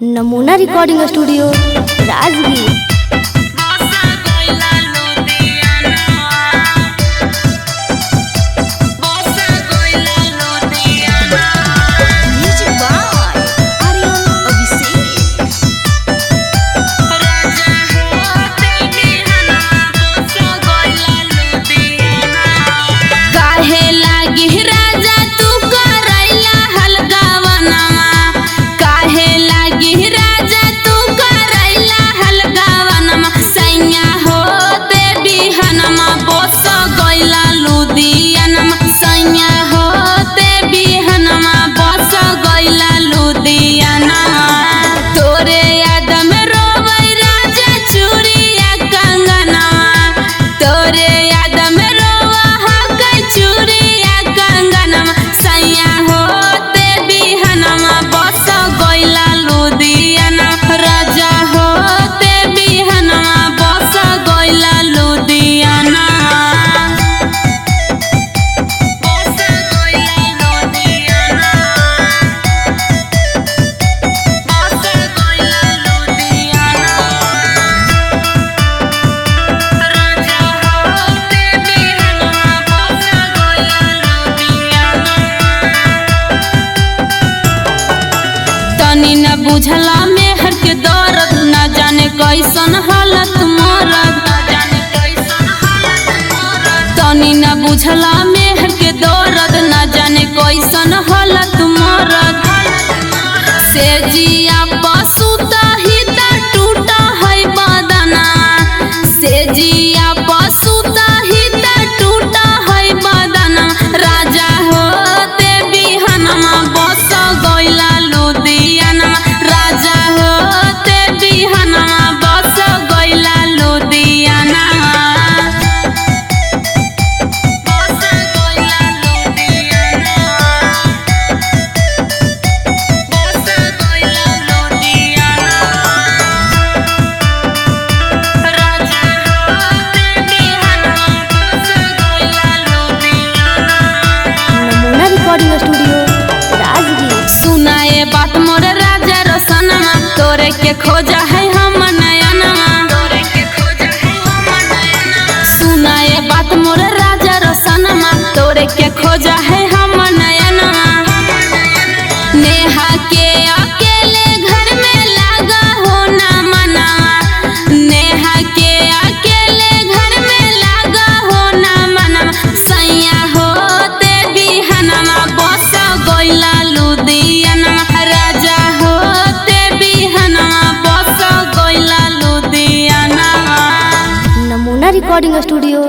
नमूना recording studio Rajgir. न बुझला मेहर के दर्द, न जाने कैसन हालत मरद। तनी न बुझला मेहर के दर्द, न जाने कैसन हालत मरद। से जिया पसुता ही त टूटा है बदना, से जिया पसुता ही त टूटा है बदना। राजा होते बिहनमा बस गइला लुधियाना, राजा होते बिहनमा बस गइला लुधियाना। नमूना रिकॉर्डिंग स्टूडियो राजगीर। सुनाए बात मोरे राजा रोशनमा, तोरे के खोजा है हम नयनमा। सुनाए बात मोरे राजा रोशनमा, तोरे के खोजा है हम नयनमा। नेहा के अकेले घर में लागा हो ना मनावा, नेहा के अकेले घर में लागा हो ना मनावा। सैया होते बिहनमा बस गइला लुधियाना, राजा होते बिहनमा बस गइला लुधियाना। नमूना रिकॉर्डिंग स्टूडियो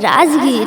राजगीर।